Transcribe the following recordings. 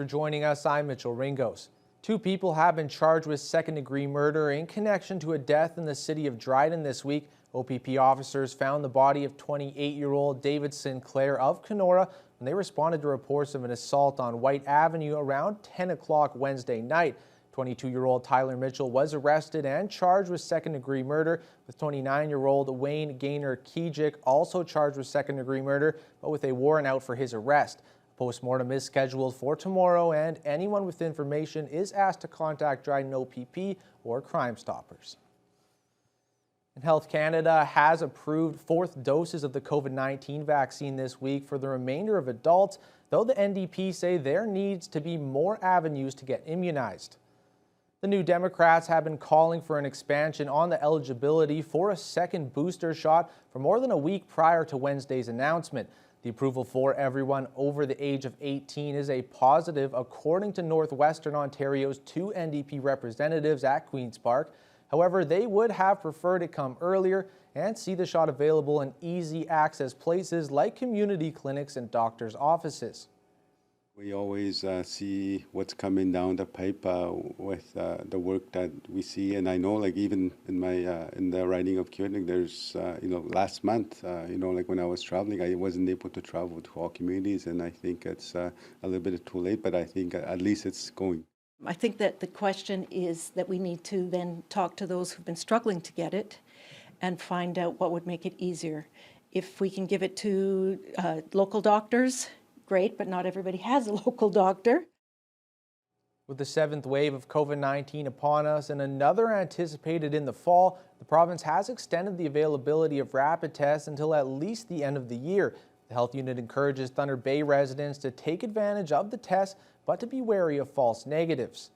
for joining us. I'm Mitchell Ringos. Two people have been charged with second-degree murder in connection to a death in the city of Dryden this week. OPP officers found the body of 28-year-old David Sinclair of Kenora when they responded to reports of an assault on White Avenue around 10 o'clock Wednesday night. 22-year-old Tyler Mitchell was arrested and charged with second-degree murder, with 29-year-old Wayne Gaynor Kijik also charged with second-degree murder, but with a warrant out for his arrest. A postmortem is scheduled for tomorrow, and anyone with information is asked to contact Dryden OPP or Crime Stoppers. And Health Canada has approved fourth doses of the COVID-19 vaccine this week for the remainder of adults, though the NDP say there needs to be more avenues to get immunized. The New Democrats have been calling for an expansion on the eligibility for a second booster shot for more than a week prior to Wednesday's announcement. The approval for everyone over the age of 18 is a positive, according to Northwestern Ontario's two NDP representatives at Queen's Park. However, they would have preferred it come earlier and see the shot available in easy access places like community clinics and doctors' offices. We always see what's coming down the pipe with the work that we see, and I know, like even in my in the riding of Koenig, there's last month, like when I was traveling, I wasn't able to travel to all communities, and I think it's a little bit too late, but I think at least it's going. I think that the question is that we need to then talk to those who've been struggling to get it and find out what would make it easier. If we can give it to local doctors, great, but not everybody has a local doctor. With the seventh wave of COVID-19 upon us and another anticipated in the fall, the province has extended the availability of rapid tests until at least the end of the year. The health unit encourages Thunder Bay residents to take advantage of the test, but to be wary of false negatives.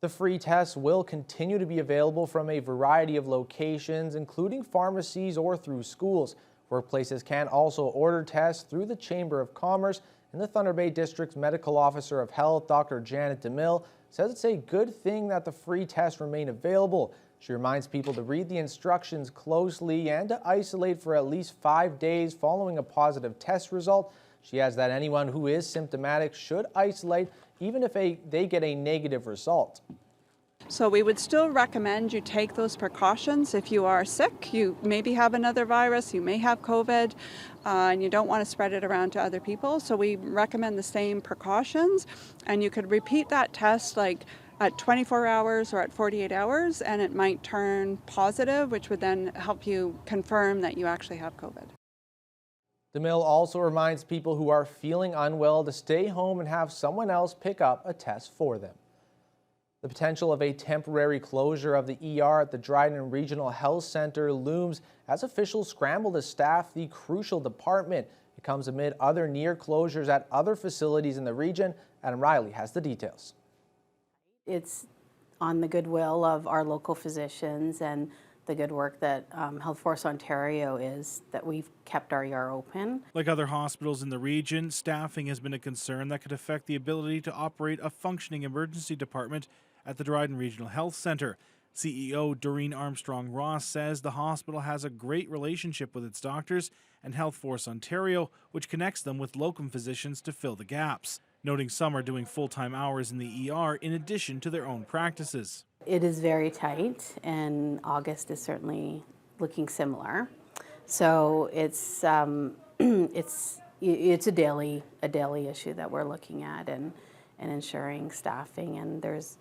The free tests will continue to be available from a variety of locations, including pharmacies or through schools. Workplaces can also order tests through the Chamber of Commerce, and the Thunder Bay District's Medical Officer of Health, Dr. Janet DeMille, says it's a good thing that the free tests remain available. She reminds people to read the instructions closely and to isolate for at least 5 days following a positive test result. She adds that anyone who is symptomatic should isolate even if they get a negative result. So we would still recommend you take those precautions. If you are sick, you maybe have another virus, you may have COVID, and you don't want to spread it around to other people. So we recommend the same precautions, and you could repeat that test like at 24 hours or at 48 hours, and it might turn positive, which would then help you confirm that you actually have COVID. DeMille also reminds people who are feeling unwell to stay home and have someone else pick up a test for them. The potential of a temporary closure of the ER at the Dryden Regional Health Centre looms as officials scramble to staff the crucial department. It comes amid other near closures at other facilities in the region. Adam Riley has the details. It's on the goodwill of our local physicians and the good work that Health Force Ontario is that we've kept our ER open. Like other hospitals in the region, staffing has been a concern that could affect the ability to operate a functioning emergency department at the Dryden Regional Health Centre. CEO Doreen Armstrong-Ross says the hospital has a great relationship with its doctors and Health Force Ontario, which connects them with locum physicians to fill the gaps, noting some are doing full-time hours in the ER in addition to their own practices. It is very tight, and August is certainly looking similar. So it's a daily issue that we're looking at and ensuring staffing, and there's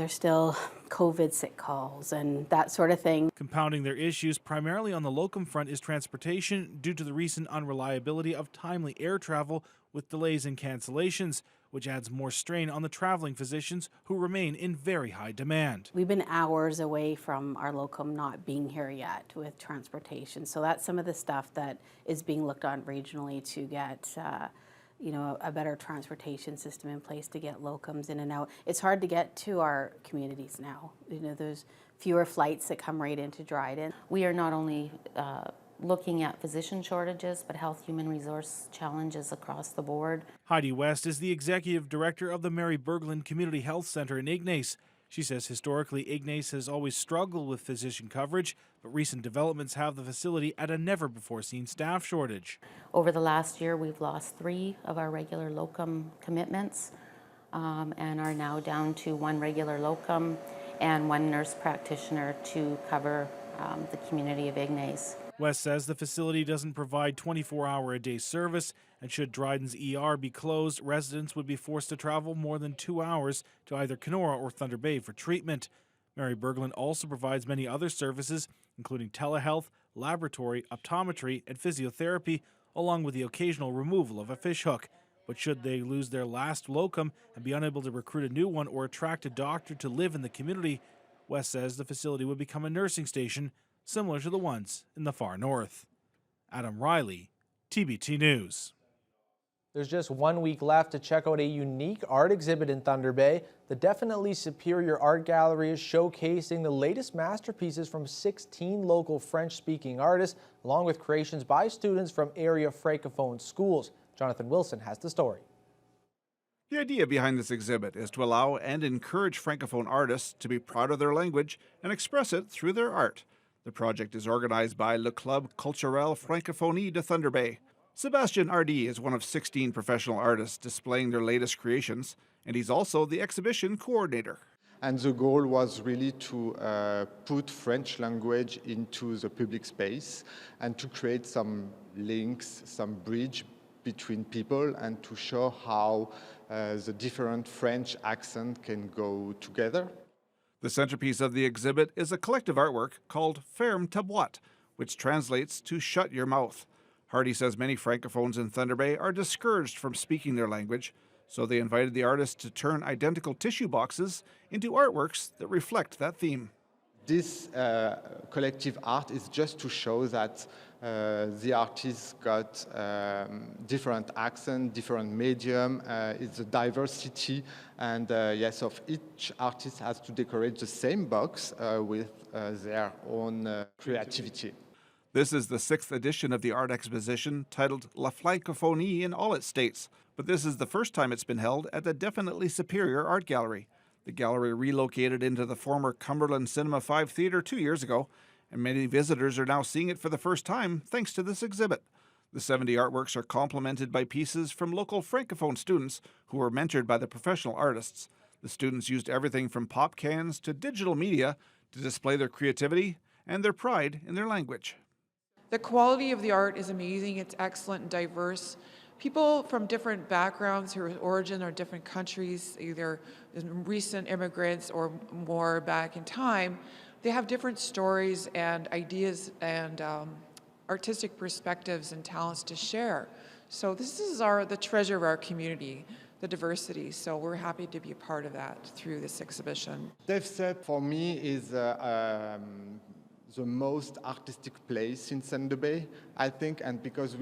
still COVID sick calls and that sort of thing. Compounding their issues primarily on the locum front is transportation due to the recent unreliability of timely air travel with delays and cancellations, which adds more strain on the traveling physicians who remain in very high demand. We've been hours away from our locum not being here yet with transportation. So that's some of the stuff that is being looked on regionally to get a better transportation system in place to get locums in and out. It's hard to get to our communities now. There's fewer flights that come right into Dryden. We are not only looking at physician shortages, but health human resource challenges across the board. Heidi West is the executive director of the Mary Berglund Community Health Centre in Ignace. She says historically Ignace has always struggled with physician coverage, but recent developments have the facility at a never-before-seen staff shortage. Over the last year, we've lost 3 of our regular locum commitments and are now down to 1 regular locum and 1 nurse practitioner to cover the community of Ignace. West says the facility doesn't provide 24-hour-a-day service, and should Dryden's ER be closed, residents would be forced to travel more than 2 hours to either Kenora or Thunder Bay for treatment. Mary Berglund also provides many other services, including telehealth, laboratory, optometry, and physiotherapy, along with the occasional removal of a fishhook. But should they lose their last locum and be unable to recruit a new one or attract a doctor to live in the community, West says the facility would become a nursing station, similar to the ones in the far north. Adam Riley, TBT News. There's just 1 week left to check out a unique art exhibit in Thunder Bay. The Definitely Superior Art Gallery is showcasing the latest masterpieces from 16 local French-speaking artists, along with creations by students from area francophone schools. Jonathan Wilson has the story. The idea behind this exhibit is to allow and encourage francophone artists to be proud of their language and express it through their art. The project is organized by Le Club Culturel Francophonie de Thunder Bay. Sébastien Hardy is one of 16 professional artists displaying their latest creations, and he's also the exhibition coordinator. And the goal was really to put French language into the public space and to create some links, some bridge between people, and to show how the different French accents can go together. The centerpiece of the exhibit is a collective artwork called Ferme ta boîte, which translates to shut your mouth. Hardy says many francophones in Thunder Bay are discouraged from speaking their language, so they invited the artists to turn identical tissue boxes into artworks that reflect that theme. This collective art is just to show that the artists got different accent, different medium. It's a diversity, and yes, of each artist has to decorate the same box with their own creativity. This is the 6th edition of the art exposition titled La Francophonie in all its states, but this is the first time it's been held at the Definitely Superior Art Gallery. The gallery relocated into the former Cumberland Cinema 5 Theatre 2 years ago, and many visitors are now seeing it for the first time thanks to this exhibit. The 70 artworks are complemented by pieces from local francophone students who were mentored by the professional artists. The students used everything from pop cans to digital media to display their creativity and their pride in their language. The quality of the art is amazing. It's excellent and diverse. People from different backgrounds, whose origin or different countries, either recent immigrants or more back in time, they have different stories and ideas and artistic perspectives and talents to share. So this is the treasure of our community, the diversity. So we're happy to be a part of that through this exhibition. DevSep for me is the most artistic place in Thunder Bay, I think, and because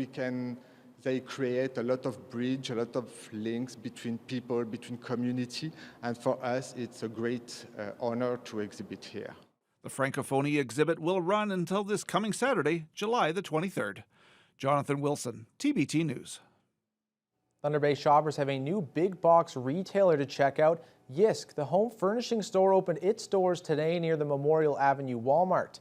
they create a lot of bridge, a lot of links between people, between community, and for us it's a great honor to exhibit here. The Francophonie exhibit will run until this coming Saturday, July the 23rd. Jonathan Wilson, TBT News. Thunder Bay shoppers have a new big box retailer to check out. Yisk, the home furnishing store, opened its doors today near the Memorial Avenue Walmart.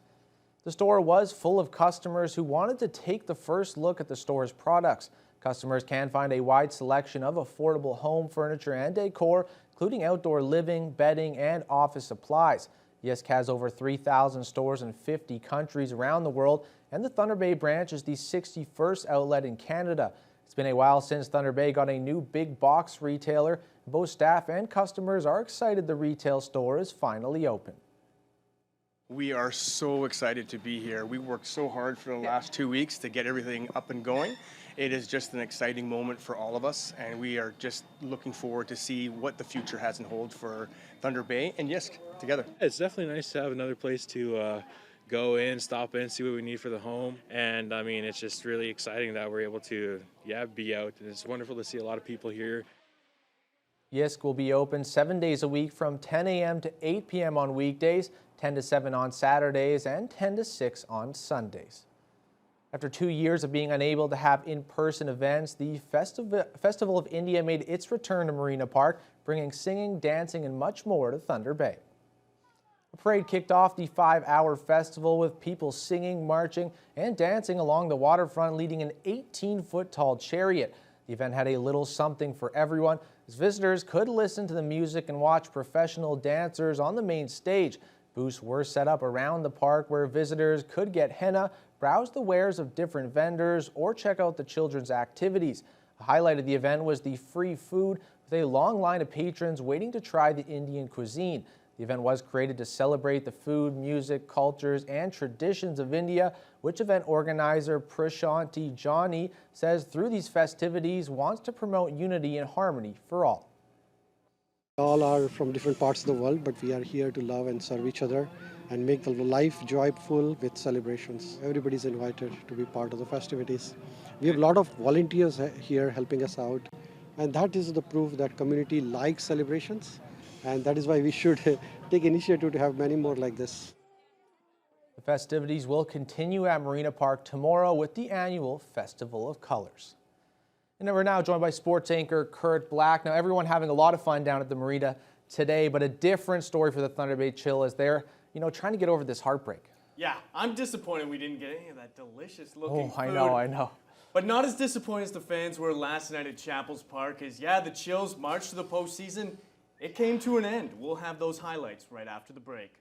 The store was full of customers who wanted to take the first look at the store's products. Customers can find a wide selection of affordable home furniture and decor, including outdoor living, bedding, and office supplies. Yisk has over 3,000 stores in 50 countries around the world, and the Thunder Bay branch is the 61st outlet in Canada. It's been a while since Thunder Bay got a new big box retailer. Both staff and customers are excited the retail store is finally open. We are so excited to be here. We worked so hard for the last 2 weeks to get everything up and going. It is just an exciting moment for all of us, and we are just looking forward to see what the future has in hold for Thunder Bay and Yisk together. It's definitely nice to have another place to go in, stop in, see what we need for the home. And I mean, it's just really exciting that we're able to, be out. And it's wonderful to see a lot of people here. Yisk will be open 7 days a week from 10 a.m. to 8 p.m. on weekdays, 10 to 7 on Saturdays, and 10 to 6 on Sundays. After 2 years of being unable to have in-person events, the Festival of India made its return to Marina Park, bringing singing, dancing, and much more to Thunder Bay. The parade kicked off the 5-hour festival with people singing, marching, and dancing along the waterfront, leading an 18-foot tall chariot. The event had a little something for everyone, as visitors could listen to the music and watch professional dancers on the main stage. Booths were set up around the park where visitors could get henna, browse the wares of different vendors, or check out the children's activities. A highlight of the event was the free food, with a long line of patrons waiting to try the Indian cuisine. The event was created to celebrate the food, music, cultures, and traditions of India, which event organizer Prashanti Johnny says through these festivities wants to promote unity and harmony for all. All are from different parts of the world, but we are here to love and serve each other and make the life joyful with celebrations. Everybody is invited to be part of the festivities. We have a lot of volunteers here helping us out, and that is the proof that community likes celebrations, and that is why we should take initiative to have many more like this. The festivities will continue at Marina Park tomorrow with the annual Festival of Colors. And we're now joined by sports anchor Kurt Black. Now, everyone having a lot of fun down at the marina today, but a different story for the Thunder Bay Chill as they're, trying to get over this heartbreak. Yeah, I'm disappointed we didn't get any of that delicious looking food. I know. But not as disappointed as the fans were last night at Chapels Park, as the Chills marched to the postseason. It came to an end. We'll have those highlights right after the break.